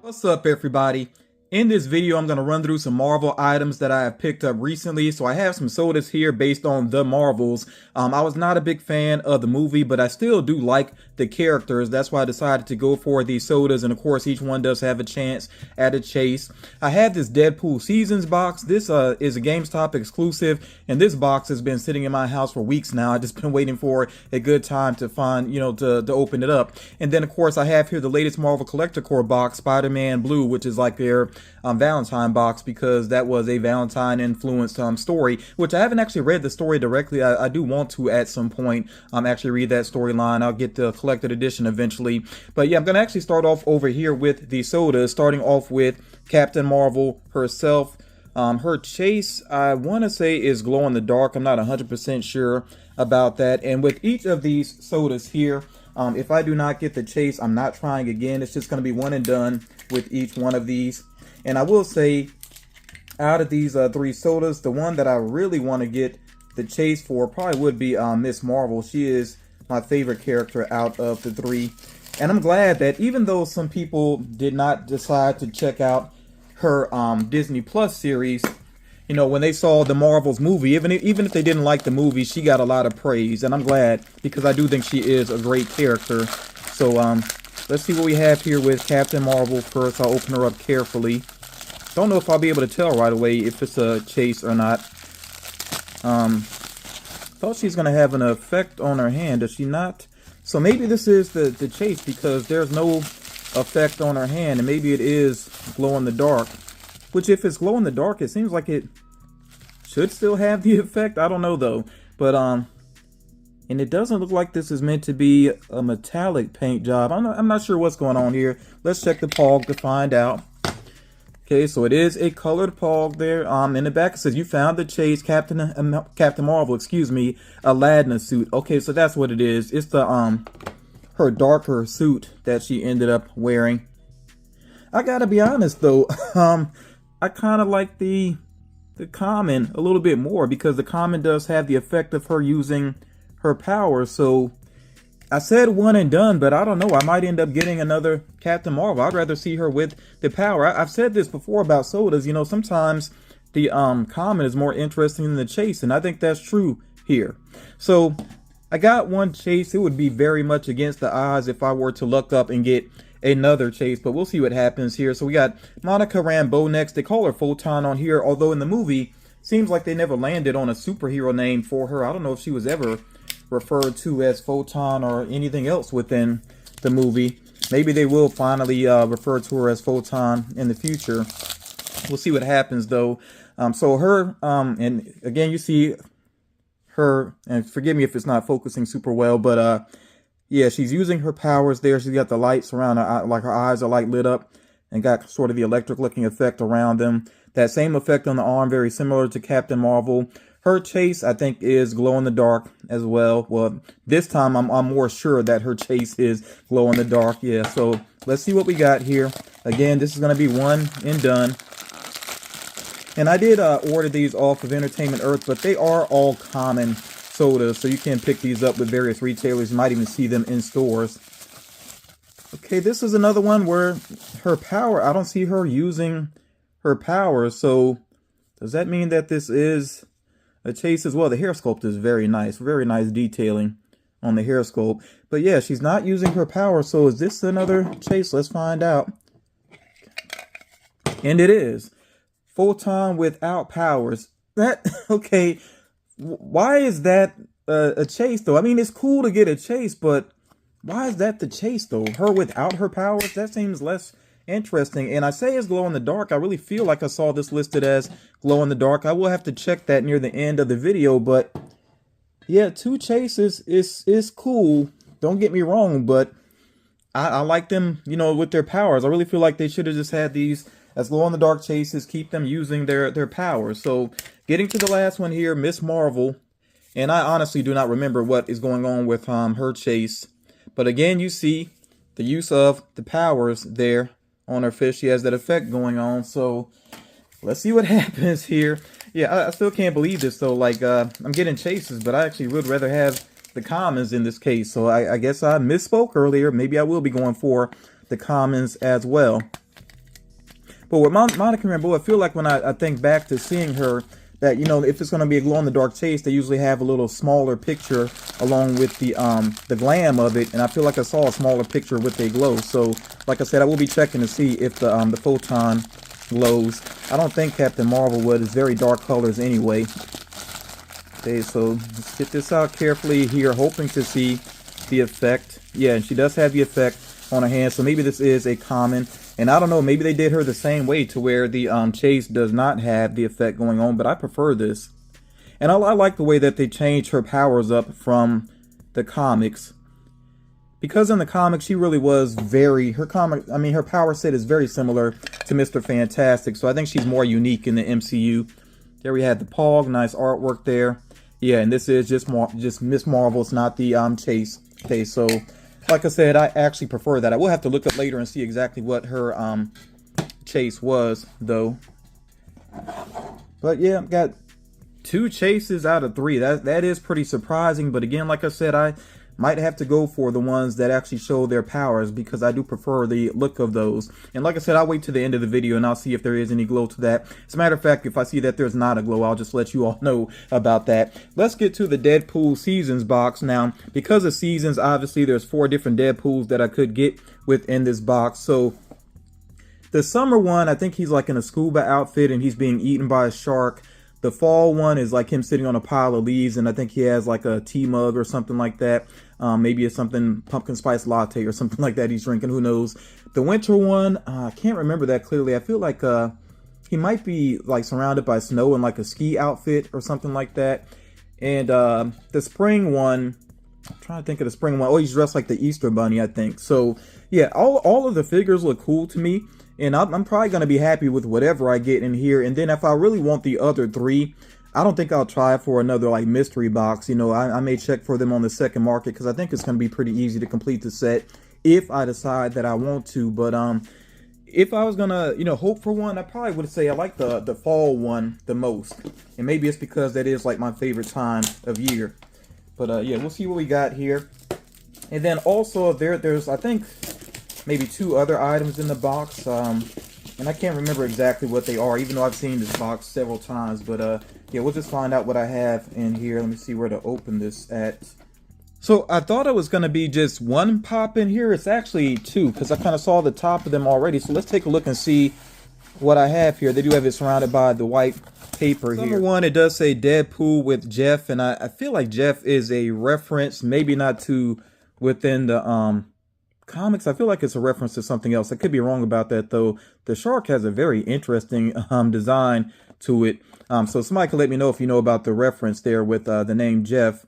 What's up, everybody? In this video, I'm going to run through some Marvel items that I have picked up recently. So I have some sodas here based on the Marvels. I was not a big fan of the movie, but I still do like the characters. That's why I decided to go for these sodas. And of course, each one does have a chance at a chase. I have this Deadpool Seasons box. This is a GameStop exclusive. And this box has been sitting in my house for weeks now. I've just been waiting for a good time to find, to open it up. And then, of course, I have here the latest Marvel Collector Core box, Spider-Man Blue, which is like their Valentine box, because that was a Valentine influenced story, which I haven't actually read the story directly. I do want to at some point actually read that storyline. I'll get the collected edition eventually. But yeah, I'm going to actually start off over here with the sodas, starting off with Captain Marvel herself. Her chase, I want to say, is glow in the dark. I'm not 100% sure about that. And with each of these sodas here, if I do not get the chase, I'm not trying again. It's just going to be one and done with each one of these. And I will say, out of these three sodas, the one that I really want to get the chase for probably would be Miss Marvel. She is my favorite character out of the three. And I'm glad that even though some people did not decide to check out her Disney Plus series, when they saw the Marvels movie, even if they didn't like the movie, she got a lot of praise. And I'm glad, because I do think she is a great character. So let's see what we have here with Captain Marvel first. I'll open her up carefully. Don't know if I'll be able to tell right away if it's a chase or not. Thought she's going to have an effect on her hand. Does she not? So maybe this is the chase, because there's no effect on her hand. And maybe it is glow in the dark. Which, if it's glow in the dark, it seems like it should still have the effect. I don't know, though. But, and it doesn't look like this is meant to be a metallic paint job. I'm not sure what's going on here. Let's check the POG to find out. Okay, so it is a colored POG there. In the back it says, you found the chase, Captain Marvel, Aladdin suit. Okay, so that's what it is. It's the her darker suit that she ended up wearing. I gotta be honest though, I kind of like the common a little bit more, because the common does have the effect of her using her power. So I said one and done, but I don't know. I might end up getting another Captain Marvel. I'd rather see her with the power. I've said this before about sodas. Sometimes the common is more interesting than the chase, and I think that's true here. So I got one chase. It would be very much against the odds if I were to luck up and get another chase, but we'll see what happens here. So we got Monica Rambeau next. They call her Photon on here, although in the movie, seems like they never landed on a superhero name for her. I don't know if she was ever referred to as Photon or anything else within the movie. Maybe they will finally refer to her as Photon in the future. We'll see what happens though. So her, and again, you see her, and forgive me if it's not focusing super well, but yeah, she's using her powers there. She's got the lights around her eye, like her eyes are like lit up and got sort of the electric looking effect around them. That same effect on the arm, very similar to Captain Marvel. Her chase, I think, is glow in the dark as well. Well, this time I'm more sure that her chase is glow in the dark. Yeah, so let's see what we got here. Again, this is going to be one and done. And I did order these off of Entertainment Earth, but they are all common sodas, so you can pick these up with various retailers. You might even see them in stores. Okay, this is another one where her power, I don't see her using her power. So does that mean that this is a chase as well? The hair sculpt is very nice detailing on the hair sculpt. But yeah, she's not using her power. So is this another chase? Let's find out. And it is Photon without powers. That, okay, why is that a chase though? I mean, it's cool to get a chase, but why is that the chase though? Her without her powers? That seems less interesting. And I say it's glow in the dark. I really feel like I saw this listed as glow in the dark. I will have to check that near the end of the video, but yeah, two chases is cool. Don't get me wrong, but I like them, with their powers. I really feel like they should have just had these as glow in the dark chases, keep them using their powers. So getting to the last one here, Miss Marvel. And I honestly do not remember what is going on with her chase. But again, you see the use of the powers there on her fish. She has that effect going on. So let's see what happens here. Yeah, I still can't believe this though. Like, I'm getting chases, but I actually would rather have the commons in this case. So I guess I misspoke earlier. Maybe I will be going for the commons as well. But with Monica Rambeau, I feel like when I think back to seeing her, that, you know, if it's going to be a glow-in-the-dark chase, they usually have a little smaller picture along with the glam of it, and I feel like I saw a smaller picture with a glow. So, like I said, I will be checking to see if the photon glows. I don't think Captain Marvel would. It's very dark colors anyway. Okay, so let's get this out carefully here, hoping to see the effect. Yeah, and she does have the effect on her hand, so maybe this is a common. And I don't know, maybe they did her the same way to where the chase does not have the effect going on, but I prefer this. And I like the way that they changed her powers up from the comics. Because in the comics, she really was her power set is very similar to Mr. Fantastic, so I think she's more unique in the MCU. There we had the Pog, nice artwork there. Yeah, and this is just Miss Marvel, it's not the chase. Okay, so like I said, I actually prefer that. I will have to look up later and see exactly what her chase was, though. But yeah, I've got 2 chases out of 3. That is pretty surprising. But again, like I said, I might have to go for the ones that actually show their powers, because I do prefer the look of those. And like I said, I'll wait to the end of the video and I'll see if there is any glow to that. As a matter of fact, if I see that there's not a glow, I'll just let you all know about that. Let's get to the Deadpool Seasons box. Now, because of Seasons, obviously there's 4 different Deadpools that I could get within this box. So the summer one, I think he's like in a scuba outfit and he's being eaten by a shark. The fall one is like him sitting on a pile of leaves, and I think he has like a tea mug or something like that. Maybe it's something pumpkin spice latte or something like that he's drinking. Who knows? The winter one, I can't remember that clearly. I feel like he might be like surrounded by snow in like a ski outfit or something like that. And the spring one, I'm trying to think of the spring one. Oh, he's dressed like the Easter Bunny, I think. So yeah, all of the figures look cool to me. And I'm probably going to be happy with whatever I get in here. And then if I really want the other 3, I don't think I'll try for another like mystery box. You know, I may check for them on the second market, because I think it's going to be pretty easy to complete the set if I decide that I want to. But if I was going to, you know, hope for one, I probably would say I like the fall one the most. And maybe it's because that is like my favorite time of year. But yeah, we'll see what we got here. And then also there's, I think, maybe 2 other items in the box, and I can't remember exactly what they are, even though I've seen this box several times. But yeah, we'll just find out what I have in here. Let me see where to open this at. So I thought it was going to be just 1 pop in here. It's actually 2, because I kind of saw the top of them already. So let's take a look and see what I have here. They do have it surrounded by the white paper here. Number 1, it does say Deadpool with Jeff, and I feel like Jeff is a reference, maybe not to within the comics. I feel like it's a reference to something else. I could be wrong about that, though. The shark has a very interesting design to it. So somebody could let me know if you know about the reference there with the name Jeff.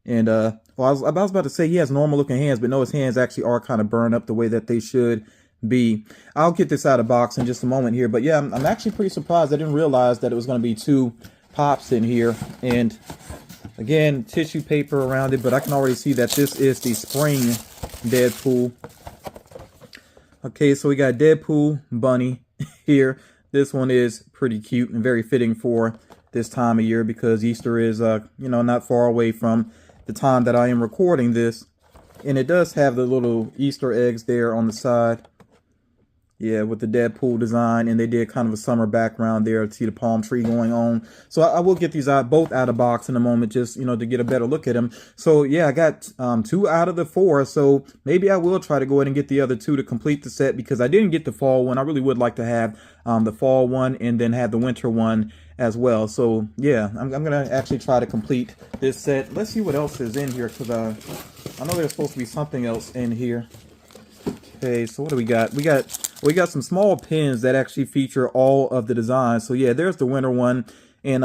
And well, I was about to say he has normal looking hands, but no, his hands actually are kind of burned up the way that they should be. I'll get this out of box in just a moment here. But yeah, I'm actually pretty surprised. I didn't realize that it was going to be 2 pops in here. And again, tissue paper around it, but I can already see that this is the spring Deadpool. Okay, so we got Deadpool Bunny here. This one is pretty cute and very fitting for this time of year, because Easter is you know, not far away from the time that I am recording this. And it does have the little Easter eggs there on the side. Yeah, with the Deadpool design, and they did kind of a summer background there to see the palm tree going on. So I will get these both out of box in a moment, just, you know, to get a better look at them. So yeah, I got 2 out of the 4. So maybe I will try to go ahead and get the other 2 to complete the set, because I didn't get the fall one. I really would like to have the fall one and then have the winter one as well. So yeah, I'm gonna actually try to complete this set. Let's see what else is in here, because I know there's supposed to be something else in here. Okay, so what do we got? We got some small pins that actually feature all of the designs. So yeah, there's the winter one, and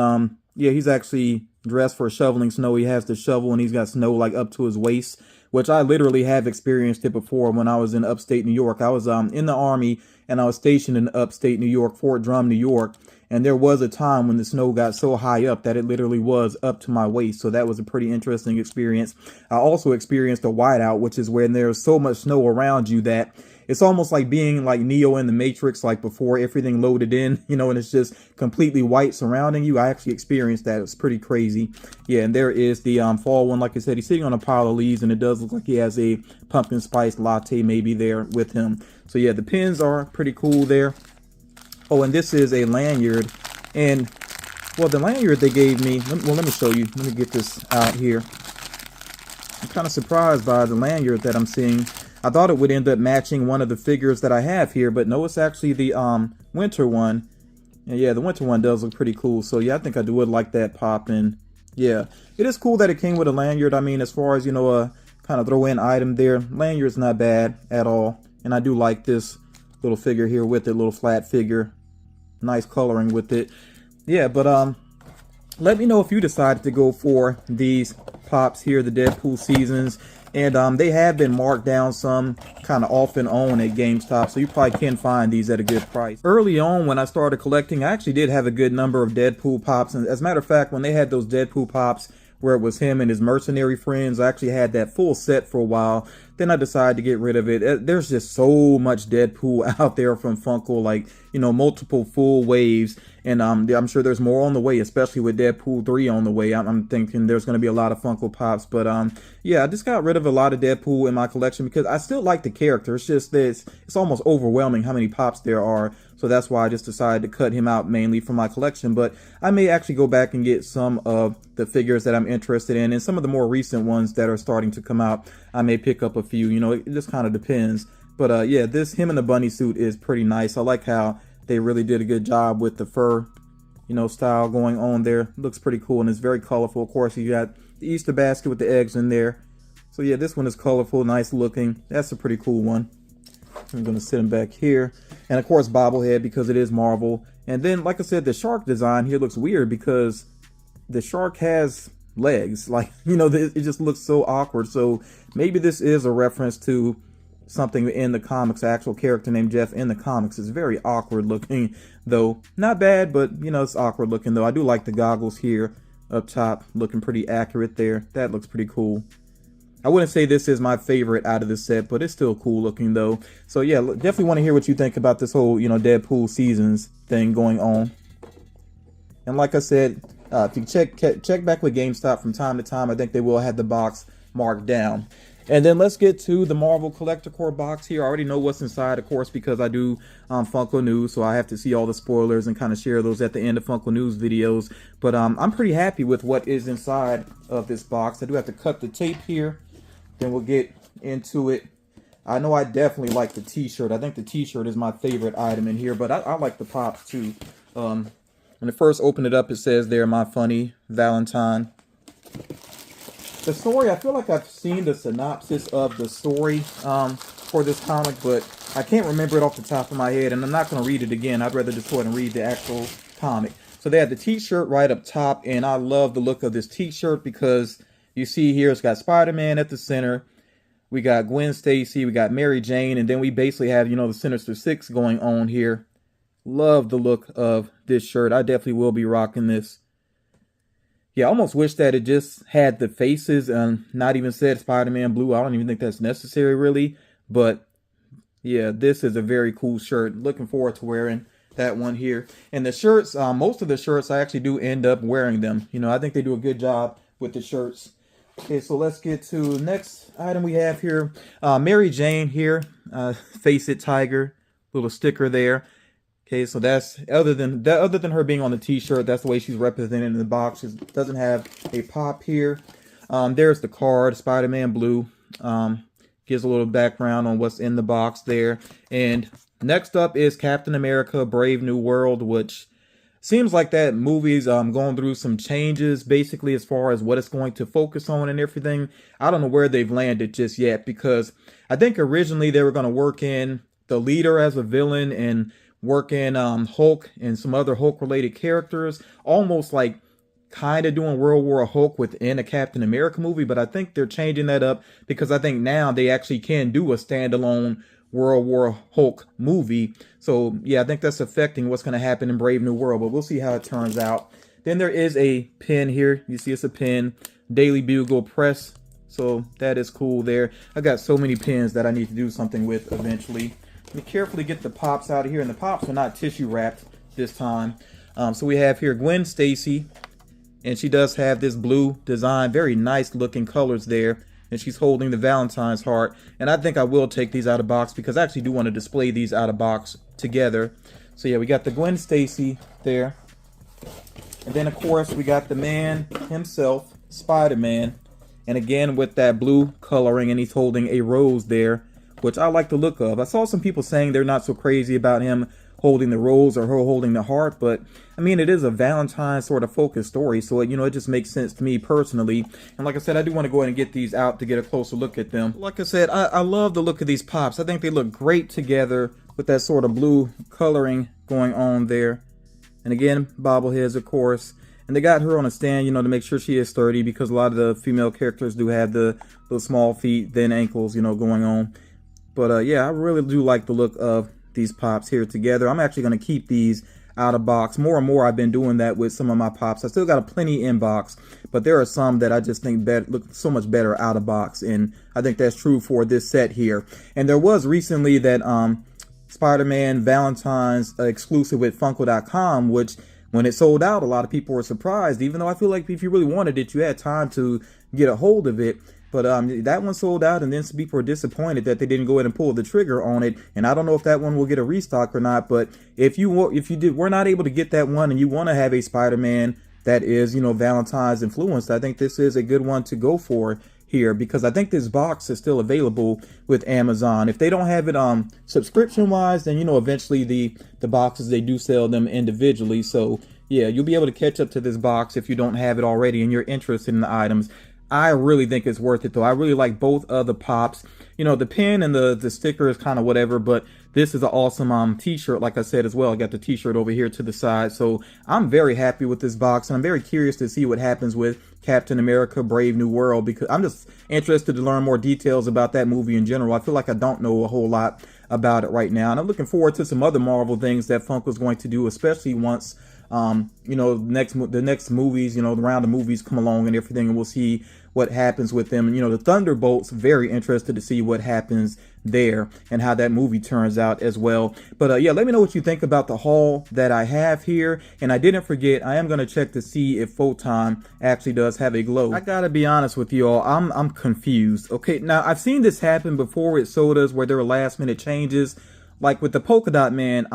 yeah, he's actually dressed for shoveling snow. He has the shovel and he's got snow like up to his waist, which I literally have experienced it before when I was in upstate New York. I was in the Army, and I was stationed in upstate New York, Fort Drum, New York. And there was a time when the snow got so high up that it literally was up to my waist. So that was a pretty interesting experience. I also experienced a whiteout, which is when there's so much snow around you that it's almost like being like Neo in the Matrix, like before everything loaded in, you know, and it's just completely white surrounding you. I actually experienced that. It's pretty crazy. Yeah, and there is the fall one. Like I said, he's sitting on a pile of leaves, and it does look like he has a pumpkin spice latte maybe there with him. So yeah, the pins are pretty cool there. Oh, and this is a lanyard. And, well, the lanyard they gave me, let me show you. Let me get this out here. I'm kind of surprised by the lanyard that I'm seeing. I thought it would end up matching one of the figures that I have here, but no, it's actually the winter one. And yeah, the winter one does look pretty cool. So yeah, I think I would like that pop. And yeah, it is cool that it came with a lanyard. I mean, as far as, you know, a kind of throw in item there, lanyard's not bad at all. And I do like this little figure here with it, little flat figure. Nice coloring with it. Yeah, but let me know if you decided to go for these pops here, the Deadpool seasons. And they have been marked down some kind of off and on at GameStop, so you probably can find these at a good price. Early on when I started collecting, I actually did have a good number of Deadpool pops. And as a matter of fact, when they had those Deadpool pops where it was him and his mercenary friends, I actually had that full set for a while. Then I decided to get rid of it. There's just so much Deadpool out there from Funko, like, you know, multiple full waves. And I'm sure there's more on the way, especially with Deadpool 3 on the way. I'm thinking there's going to be a lot of Funko Pops. But yeah, I just got rid of a lot of Deadpool in my collection because I still like the character. It's just this, it's almost overwhelming how many pops there are. So that's why I just decided to cut him out mainly from my collection. But I may actually go back and get some of the figures that I'm interested in. And some of the more recent ones that are starting to come out, I may pick up a few. You know, it just kind of depends. But yeah, him in the bunny suit is pretty nice. I like how they really did a good job with the fur, you know, style going on there. Looks pretty cool and it's very colorful. Of course, you got the Easter basket with the eggs in there. So yeah, this one is colorful, nice looking. That's a pretty cool one. I'm going to sit him back here. And of course, bobblehead because it is Marvel. And then, like I said, the shark design here looks weird because the shark has legs. Like, you know, it just looks so awkward. So maybe this is a reference to something in the comics, an actual character named Jeff in the comics. It's very awkward looking, though. Not bad, but, you know, it's awkward looking, though. I do like the goggles here up top, looking pretty accurate there. That looks pretty cool. I wouldn't say this is my favorite out of the set, but it's still cool looking, though. So, yeah, definitely want to hear what you think about this whole, you know, Deadpool seasons thing going on. And like I said, if you check back with GameStop from time to time, I think they will have the box marked down. And then let's get to the Marvel Collector Core box here. I already know what's inside, of course, because I do Funko News, so I have to see all the spoilers and kind of share those at the end of Funko News videos. But I'm pretty happy with what is inside of this box. I do have to cut the tape here, then we'll get into it. I know I definitely like the t-shirt. I think the t-shirt is my favorite item in here, but I like the pops too. When I first open it up, it says there, My Funny Valentine. The story, I feel like I've seen the synopsis of the story for this comic, but I can't remember it off the top of my head, and I'm not going to read it again. I'd rather just go ahead and read the actual comic. So they have the t-shirt right up top, and I love the look of this t-shirt because you see here it's got Spider-Man at the center. We got Gwen Stacy, we got Mary Jane, and then we basically have, you know, the Sinister Six going on here. Love the look of this shirt. I definitely will be rocking this. Yeah, I almost wish that it just had the faces and not even said Spider-Man Blue. I don't even think that's necessary, really. But, yeah, this is a very cool shirt. Looking forward to wearing that one here. And the shirts, most of the shirts, I actually do end up wearing them. You know, I think they do a good job with the shirts. Okay, so let's get to the next item we have here. Mary Jane here, Face It Tiger, little sticker there. Okay, so that's other than her being on the t-shirt, that's the way she's represented in the box. She doesn't have a pop here. There's the card, Spider-Man Blue. Gives a little background on what's in the box there. And next up is Captain America: Brave New World, which seems like that movie's going through some changes, basically, as far as what it's going to focus on and everything. I don't know where they've landed just yet, because I think originally they were going to work in the leader as a villain and work in Hulk and some other Hulk-related characters, almost like kind of doing World War Hulk within a Captain America movie. But I think they're changing that up because I think now they actually can do a standalone World War Hulk movie. So yeah, I think that's affecting what's going to happen in Brave New World, but we'll see how it turns out. Then there is a pin here. You see it's a pin, Daily Bugle Press. So that is cool there. I got so many pins that I need to do something with eventually. Let me carefully get the pops out of here, and the pops are not tissue wrapped this time. So we have here Gwen Stacy, and she does have this blue design, very nice looking colors there, and she's holding the Valentine's heart. And I think I will take these out of box because I actually do want to display these out of box together. So yeah, we got the Gwen Stacy there. And then of course we got the man himself, Spider-Man. And again with that blue coloring, and he's holding a rose there, which I like the look of. I saw some people saying they're not so crazy about him holding the rose or her holding the heart, but I mean, it is a Valentine sort of focused story, so it just makes sense to me personally. And like I said, I do want to go ahead and get these out to get a closer look at them. Like I said, I love the look of these pops. I think they look great together with that sort of blue coloring going on there. And again, bobbleheads, of course. And they got her on a stand, to make sure she is sturdy, because a lot of the female characters do have the small feet, thin ankles, going on. But yeah, I really do like the look of these pops here together. I'm actually going to keep these out of box. More and more I've been doing that with some of my pops. I still got a plenty in box, but there are some that I just think look so much better out of box, and I think that's true for this set here. And there was recently that Spider-Man Valentine's exclusive with Funko.com, which when it sold out, a lot of people were surprised, even though I feel like if you really wanted it, you had time to get a hold of it. But that one sold out, and then some people were disappointed that they didn't go ahead and pull the trigger on it. And I don't know if that one will get a restock or not. But if we're not able to get that one, and you want to have a Spider-Man that is, Valentine's influenced, I think this is a good one to go for here, because I think this box is still available with Amazon. If they don't have it subscription wise, then eventually the boxes, they do sell them individually. So yeah, you'll be able to catch up to this box if you don't have it already and you're interested in the items. I really think it's worth it though. I really like both of the pops. The pin and the sticker is kind of whatever, but this is an awesome t-shirt, like I said as well. I got the t-shirt over here to the side. So I'm very happy with this box, and I'm very curious to see what happens with Captain America Brave New World, because I'm just interested to learn more details about that movie in general. I feel like I don't know a whole lot about it right now, and I'm looking forward to some other Marvel things that Funko's going to do, especially once the next movies, the round of movies come along and everything, and we'll see what happens with them. And the Thunderbolts, very interested to see what happens there and how that movie turns out as well. But yeah, let me know what you think about the haul that I have here. And I didn't forget, I am going to check to see if Photon actually does have a glow. I gotta be honest with you all, I'm confused. Okay, now I've seen this happen before with sodas where there are last minute changes, like with the Polka Dot Man.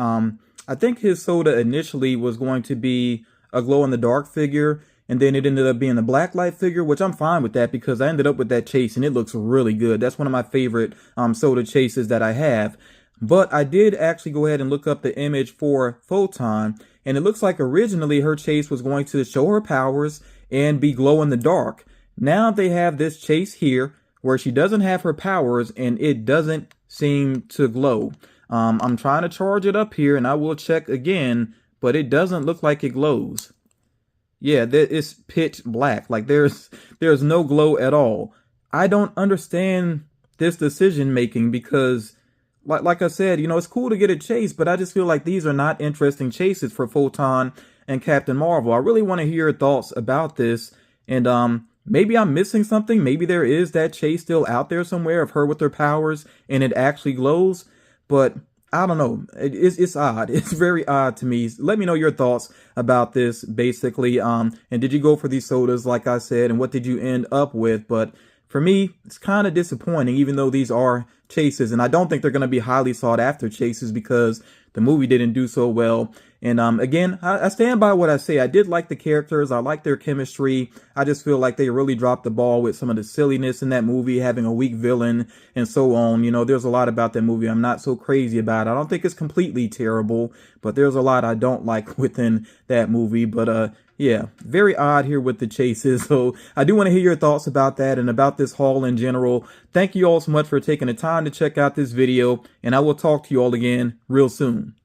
I think his soda initially was going to be a glow-in-the-dark figure, and then it ended up being a blacklight figure, which I'm fine with that because I ended up with that chase, and it looks really good. That's one of my favorite soda chases that I have. But I did actually go ahead and look up the image for Photon, and it looks like originally her chase was going to show her powers and be glow-in-the-dark. Now they have this chase here where she doesn't have her powers, and it doesn't seem to glow. I'm trying to charge it up here, and I will check again, but it doesn't look like it glows. Yeah, it's pitch black. Like there's no glow at all. I don't understand this decision making because, like I said, it's cool to get a chase, but I just feel like these are not interesting chases for Photon and Captain Marvel. I really want to hear your thoughts about this, and maybe I'm missing something. Maybe there is that chase still out there somewhere of her with her powers, and it actually glows. But I don't know. It's odd. It's very odd to me. Let me know your thoughts about this, basically. And did you go for these sodas, like I said, and what did you end up with? But for me, it's kind of disappointing, even though these are chases. And I don't think they're going to be highly sought after chases because the movie didn't do so well. And again, I stand by what I say. I did like the characters. I like their chemistry. I just feel like they really dropped the ball with some of the silliness in that movie, having a weak villain and so on. There's a lot about that movie I'm not so crazy about. I don't think it's completely terrible, but there's a lot I don't like within that movie. But yeah, very odd here with the chases. So I do want to hear your thoughts about that and about this haul in general. Thank you all so much for taking the time to check out this video, and I will talk to you all again real soon.